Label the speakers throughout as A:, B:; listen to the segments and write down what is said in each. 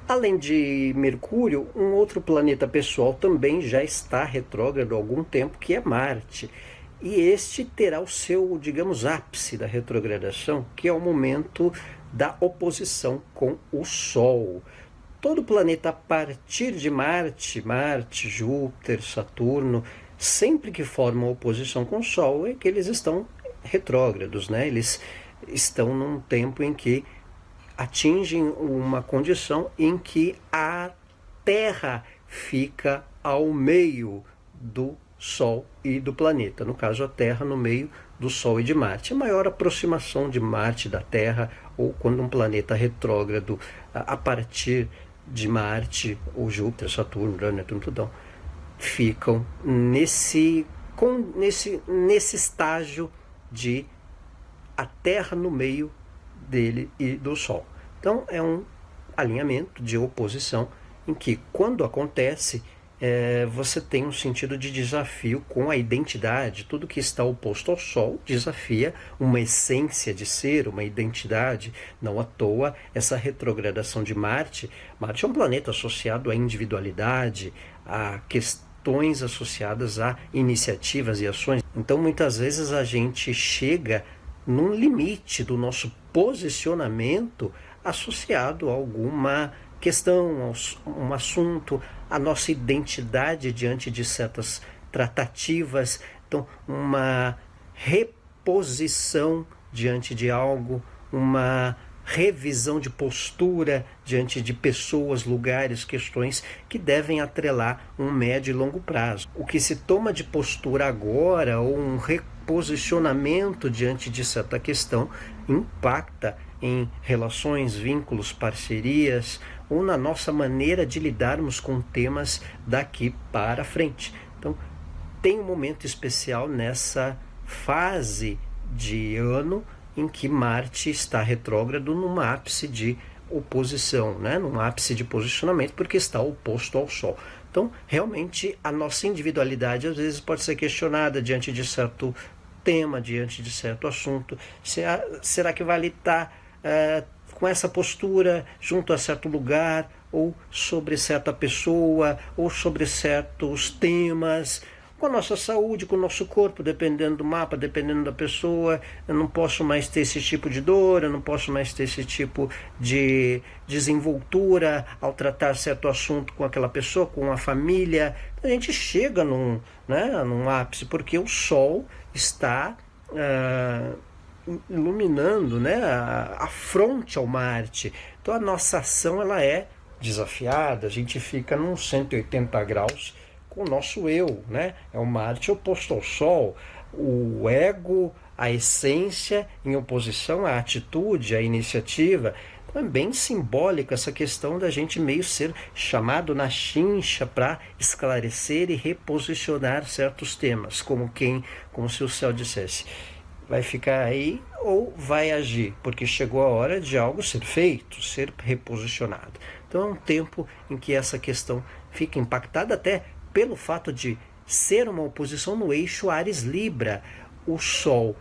A: Além de Mercúrio, um outro planeta pessoal também já está retrógrado há algum tempo, que é Marte. E este terá o seu, digamos, ápice da retrogradação, que é o momento da oposição com o Sol. Todo planeta a partir de Marte, Júpiter, Saturno, sempre que formam oposição com o Sol, é que eles estão retrógrados, né? Eles estão num tempo em que atingem uma condição em que a Terra fica ao meio do Sol e do planeta. No caso, a Terra no meio do Sol e de Marte. A maior aproximação de Marte da Terra, ou quando um planeta retrógrado a partir de Marte, ou Júpiter, Saturno, Urano, Netuno, Plutão, ficam nesse estágio de a Terra no meio dele e do Sol. Então é um alinhamento de oposição em que, quando acontece, você tem um sentido de desafio com a identidade. Tudo que está oposto ao Sol desafia uma essência de ser, uma identidade. Não à toa essa retrogradação de Marte. Marte é um planeta associado à individualidade, a questões associadas a iniciativas e ações. Então muitas vezes a gente chega num limite do nosso posicionamento associado a alguma questão, a um assunto, a nossa identidade diante de certas tratativas. Então, uma reposição diante de algo, uma revisão de postura diante de pessoas, lugares, questões que devem atrelar um médio e longo prazo. O que se toma de postura agora, ou um reposicionamento diante de certa questão, impacta em relações, vínculos, parcerias, ou na nossa maneira de lidarmos com temas daqui para frente. Então, tem um momento especial nessa fase de ano em que Marte está retrógrado num ápice de oposição, né? Num ápice de posicionamento, porque está oposto ao Sol. Então, realmente, a nossa individualidade às vezes pode ser questionada diante de certo tema, diante de certo assunto. Será que vale estar com essa postura junto a certo lugar, ou sobre certa pessoa, ou sobre certos temas? Com a nossa saúde, com o nosso corpo, dependendo do mapa, dependendo da pessoa, eu não posso mais ter esse tipo de dor, eu não posso mais ter esse tipo de desenvoltura ao tratar certo assunto com aquela pessoa, com a família. A gente chega num ápice, porque o Sol está iluminando, né, a fronte ao Marte. Então a nossa ação ela é desafiada, a gente fica num 180 graus com o nosso eu, né? É o Marte oposto ao Sol, o ego, a essência em oposição à atitude, à iniciativa. Então é bem simbólica essa questão da gente meio ser chamado na chincha para esclarecer e reposicionar certos temas, como se o céu dissesse: vai ficar aí ou vai agir, porque chegou a hora de algo ser feito, ser reposicionado. Então é um tempo em que essa questão fica impactada até pelo fato de ser uma oposição no eixo Áries-Libra, o Sol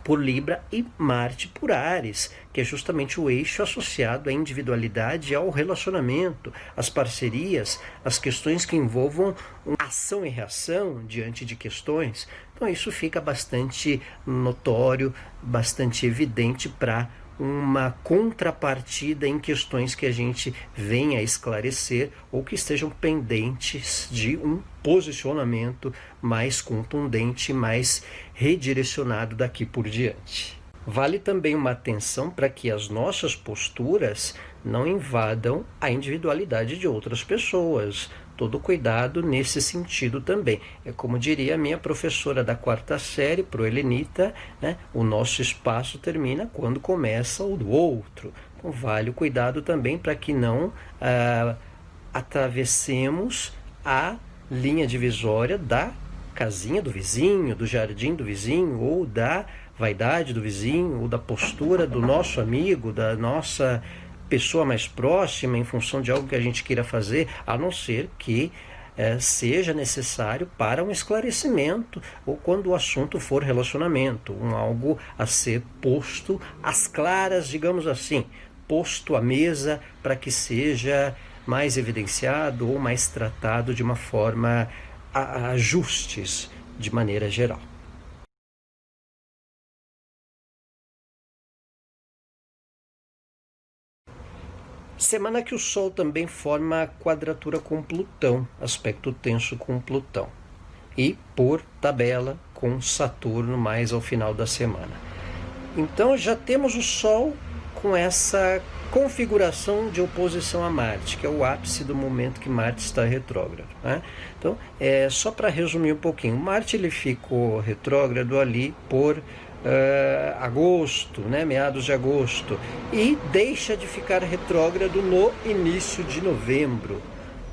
A: por Libra e Marte por Áries, que é justamente o eixo associado à individualidade e ao relacionamento, às parcerias, às questões que envolvam ação e reação diante de questões. Então isso fica bastante notório, bastante evidente para uma contrapartida em questões que a gente venha a esclarecer ou que estejam pendentes de um posicionamento mais contundente, mais redirecionado daqui por diante. Vale também uma atenção para que as nossas posturas não invadam a individualidade de outras pessoas. Todo cuidado nesse sentido também. É como diria a minha professora da 4ª série, pro Helenita, né? O nosso espaço termina quando começa o do outro. Então vale o cuidado também para que não atravessemos a linha divisória da casinha do vizinho, do jardim do vizinho, ou da vaidade do vizinho, ou da postura do nosso amigo, da nossa pessoa mais próxima, em função de algo que a gente queira fazer, a não ser que seja necessário para um esclarecimento, ou quando o assunto for relacionamento, algo a ser posto às claras, digamos assim. posto à mesa para que seja mais evidenciado ou mais tratado de uma forma a ajustes de maneira geral. Semana que o Sol também forma quadratura com Plutão, aspecto tenso com Plutão. E, por tabela, com Saturno mais ao final da semana. Então já temos o Sol com essa configuração de oposição a Marte, que é o ápice do momento que Marte está retrógrado, né? Então, só para resumir um pouquinho, Marte ele ficou retrógrado ali por agosto, né, meados de agosto, e deixa de ficar retrógrado no início de novembro.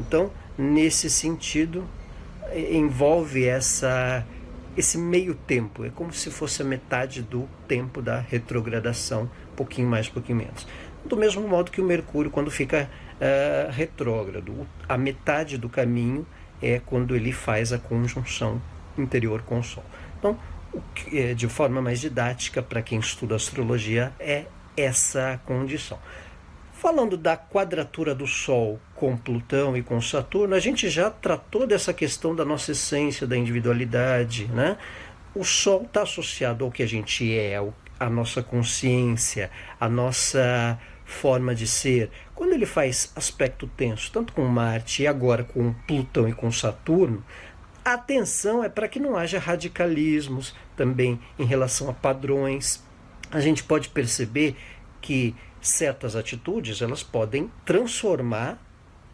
A: Então, nesse sentido, envolve esse meio tempo, é como se fosse a metade do tempo da retrogradação, pouquinho mais, pouquinho menos. Do mesmo modo que o Mercúrio, quando fica retrógrado, a metade do caminho é quando ele faz a conjunção interior com o Sol. Então, de forma mais didática, para quem estuda astrologia, é essa condição. Falando da quadratura do Sol com Plutão e com Saturno, a gente já tratou dessa questão da nossa essência, da individualidade, né? O Sol está associado ao que a gente é, à nossa consciência, à nossa forma de ser. Quando ele faz aspecto tenso, tanto com Marte e agora com Plutão e com Saturno, a atenção é para que não haja radicalismos também em relação a padrões. A gente pode perceber que certas atitudes elas podem transformar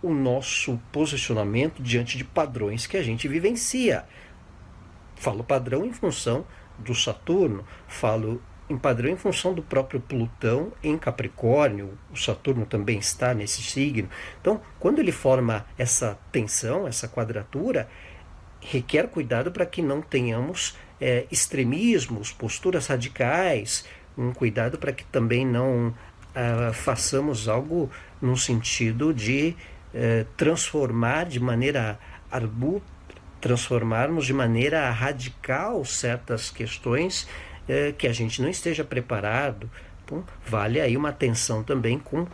A: o nosso posicionamento diante de padrões que a gente vivencia. Falo padrão em função do Saturno, falo em padrão em função do próprio Plutão em Capricórnio. O Saturno também está nesse signo. Então, quando ele forma essa tensão, essa quadratura, requer cuidado para que não tenhamos extremismos, posturas radicais, um cuidado para que também não façamos algo no sentido de transformarmos de maneira radical certas questões que a gente não esteja preparado. Então, vale aí uma atenção também com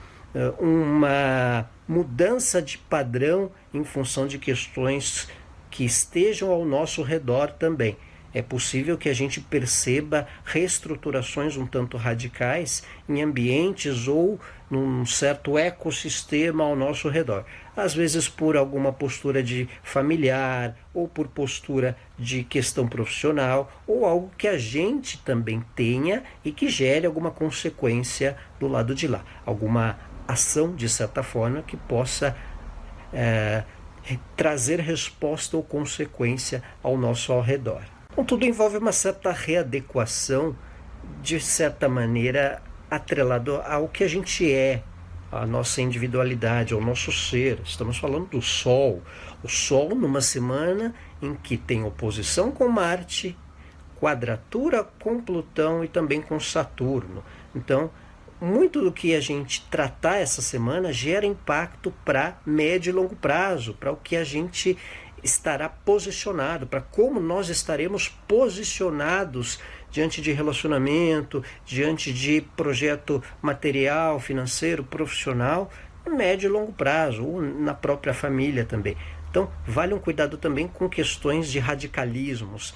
A: uma mudança de padrão em função de questões que estejam ao nosso redor também. É possível que a gente perceba reestruturações um tanto radicais em ambientes ou num certo ecossistema ao nosso redor. Às vezes por alguma postura de familiar, ou por postura de questão profissional, ou algo que a gente também tenha e que gere alguma consequência do lado de lá. Alguma ação, de certa forma, que possa trazer resposta ou consequência ao nosso ao redor. Então, tudo envolve uma certa readequação, de certa maneira, atrelado ao que a gente é, à nossa individualidade, ao nosso ser. Estamos falando do Sol. O Sol numa semana em que tem oposição com Marte, quadratura com Plutão e também com Saturno. Então, muito do que a gente tratar essa semana gera impacto para médio e longo prazo, para o que a gente estará posicionado, para como nós estaremos posicionados diante de relacionamento, diante de projeto material, financeiro, profissional, no médio e longo prazo, ou na própria família também. Então, vale um cuidado também com questões de radicalismos.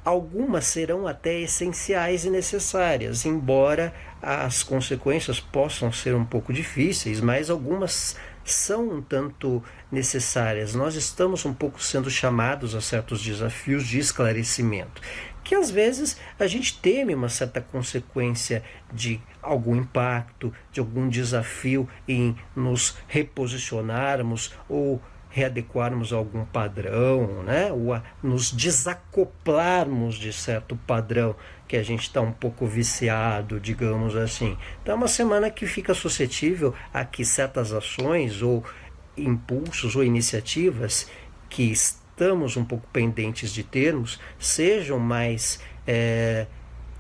A: Algumas serão até essenciais e necessárias, embora as consequências possam ser um pouco difíceis, mas algumas são um tanto necessárias. Nós estamos um pouco sendo chamados a certos desafios de esclarecimento, que às vezes a gente teme uma certa consequência de algum impacto, de algum desafio em nos reposicionarmos ou readequarmos a algum padrão, né? Ou nos desacoplarmos de certo padrão que a gente está um pouco viciado, digamos assim. Então é uma semana que fica suscetível a que certas ações ou impulsos ou iniciativas que estamos um pouco pendentes de termos sejam mais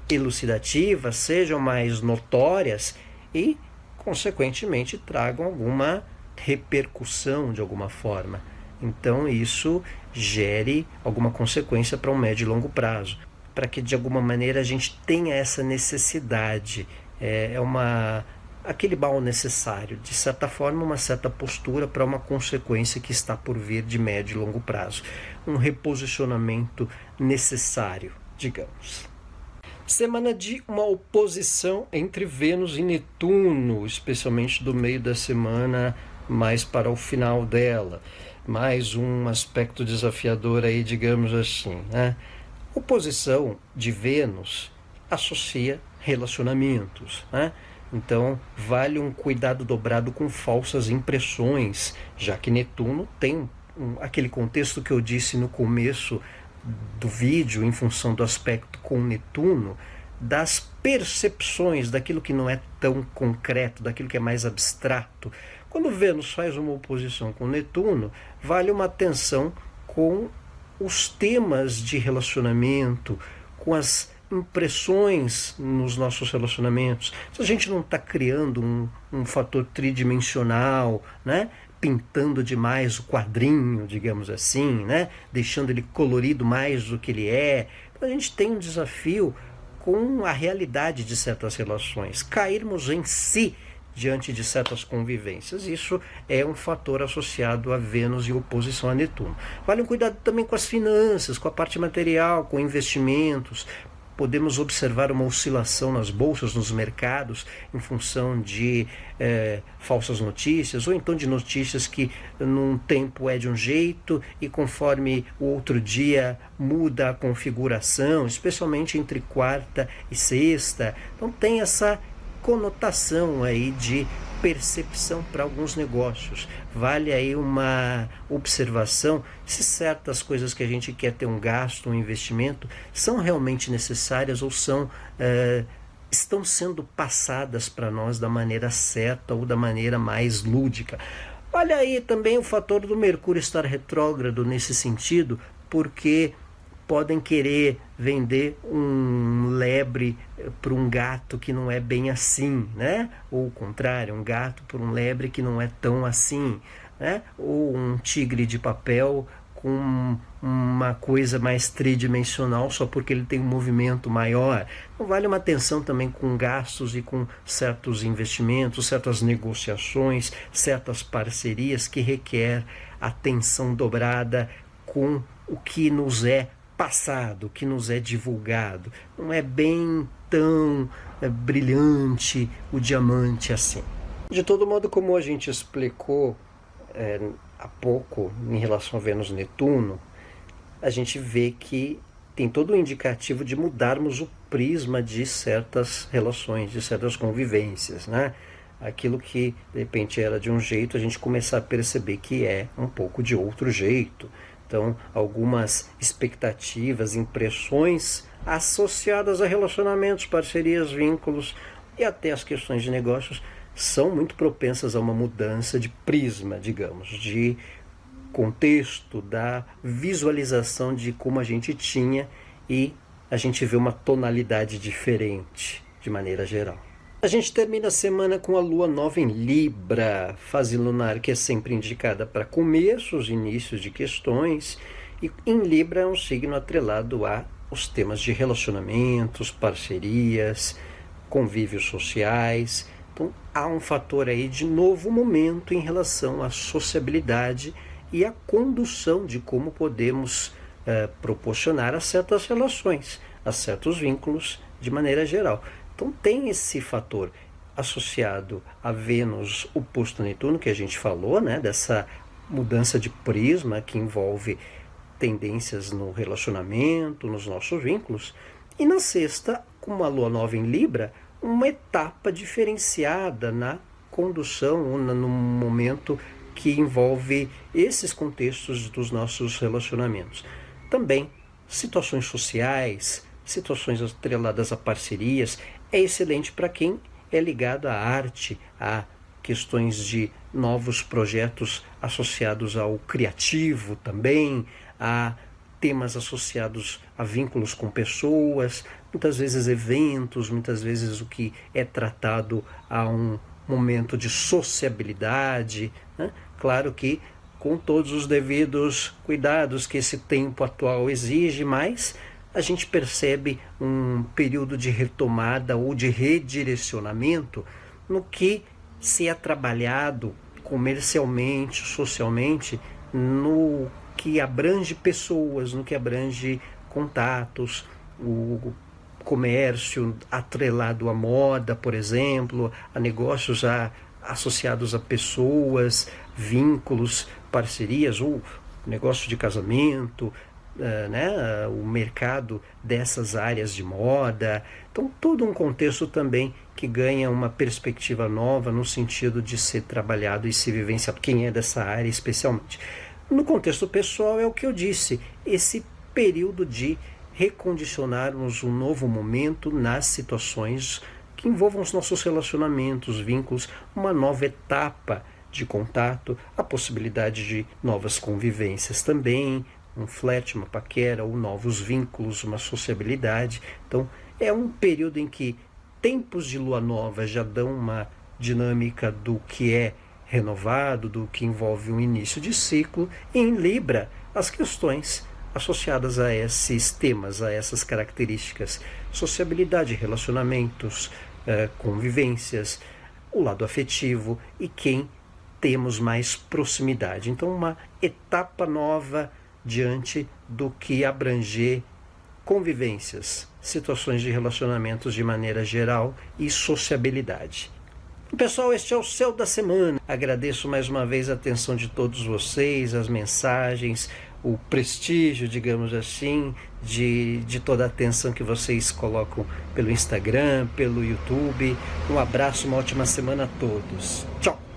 A: elucidativas, sejam mais notórias e, consequentemente, tragam alguma repercussão de alguma forma. Então isso gere alguma consequência para um médio e longo prazo, para que de alguma maneira a gente tenha essa necessidade. É uma aquele mal necessário, de certa forma, uma certa postura para uma consequência que está por vir de médio e longo prazo. Um reposicionamento necessário, digamos. Semana de uma oposição entre Vênus e Netuno, especialmente do meio da semana mais para o final dela. Mais um aspecto desafiador aí, digamos assim, né? Oposição de Vênus associa relacionamentos, né? Então, vale um cuidado dobrado com falsas impressões, já que Netuno tem aquele contexto que eu disse no começo do vídeo, em função do aspecto com Netuno, das percepções, daquilo que não é tão concreto, daquilo que é mais abstrato. Quando Vênus faz uma oposição com Netuno, vale uma atenção com os temas de relacionamento, com as impressões nos nossos relacionamentos. Se a gente não está criando um fator tridimensional, né? Pintando demais o quadrinho, digamos assim, né? Deixando ele colorido mais do que ele é, a gente tem um desafio com a realidade de certas relações, cairmos em si diante de certas convivências. Isso é um fator associado a Vênus em oposição a Netuno. Vale um cuidado também com as finanças, com a parte material, com investimentos. Podemos observar uma oscilação nas bolsas, nos mercados, em função de falsas notícias, ou então de notícias que num tempo é de um jeito e conforme o outro dia muda a configuração, especialmente entre quarta e sexta. Então tem essa conotação aí de percepção para alguns negócios. Vale aí uma observação se certas coisas que a gente quer ter um gasto, um investimento, são realmente necessárias ou estão sendo passadas para nós da maneira certa ou da maneira mais lúdica. Olha aí também o fator do Mercúrio estar retrógrado nesse sentido, porque podem querer vender um lebre para um gato que não é bem assim, né? Ou o contrário, um gato por um lebre que não é tão assim, né? Ou um tigre de papel com uma coisa mais tridimensional só porque ele tem um movimento maior. Então vale uma atenção também com gastos e com certos investimentos, certas negociações, certas parcerias que requer atenção dobrada com o que nos é passado, que nos é divulgado. Não é bem tão brilhante o diamante assim. De todo modo, como a gente explicou há pouco em relação a Vênus-Netuno, a gente vê que tem todo o indicativo de mudarmos o prisma de certas relações, de certas convivências, né? Aquilo que de repente era de um jeito, a gente começar a perceber que é um pouco de outro jeito. Então, algumas expectativas, impressões associadas a relacionamentos, parcerias, vínculos e até as questões de negócios são muito propensas a uma mudança de prisma, digamos, de contexto, da visualização de como a gente tinha, e a gente vê uma tonalidade diferente, de maneira geral. A gente termina a semana com a lua nova em Libra, fase lunar que é sempre indicada para começos, inícios de questões, e em Libra é um signo atrelado a os temas de relacionamentos, parcerias, convívios sociais. Então há um fator aí de novo momento em relação à sociabilidade e à condução de como podemos proporcionar a certas relações, a certos vínculos de maneira geral. Então tem esse fator associado a Vênus oposto a Netuno, que a gente falou, né? Dessa mudança de prisma que envolve tendências no relacionamento, nos nossos vínculos. E na sexta, com a lua nova em Libra, uma etapa diferenciada na condução, ou no momento que envolve esses contextos dos nossos relacionamentos. Também situações sociais, situações atreladas a parcerias, é excelente para quem é ligado à arte, a questões de novos projetos associados ao criativo também, a temas associados a vínculos com pessoas, muitas vezes eventos, muitas vezes o que é tratado a um momento de sociabilidade, né? Claro que com todos os devidos cuidados que esse tempo atual exige, mas a gente percebe um período de retomada ou de redirecionamento no que se é trabalhado comercialmente, socialmente, no que abrange pessoas, no que abrange contatos, o comércio atrelado à moda, por exemplo, a negócios associados a pessoas, vínculos, parcerias, ou negócio de casamento, né, o mercado dessas áreas de moda. Então, todo um contexto também que ganha uma perspectiva nova no sentido de ser trabalhado e se vivenciado, quem é dessa área especialmente. No contexto pessoal, é o que eu disse, esse período de recondicionarmos um novo momento nas situações que envolvam os nossos relacionamentos, vínculos, uma nova etapa de contato, a possibilidade de novas convivências também, um flerte, uma paquera, ou novos vínculos, uma sociabilidade. Então, é um período em que tempos de lua nova já dão uma dinâmica do que é renovado, do que envolve um início de ciclo, e em Libra, as questões associadas a esses temas, a essas características, sociabilidade, relacionamentos, convivências, o lado afetivo e quem temos mais proximidade. Então, uma etapa nova diante do que abranger convivências, situações de relacionamentos de maneira geral e sociabilidade. Pessoal, este é o Céu da Semana. Agradeço mais uma vez a atenção de todos vocês, as mensagens, o prestígio, digamos assim, de toda a atenção que vocês colocam pelo Instagram, pelo YouTube. Um abraço, uma ótima semana a todos. Tchau!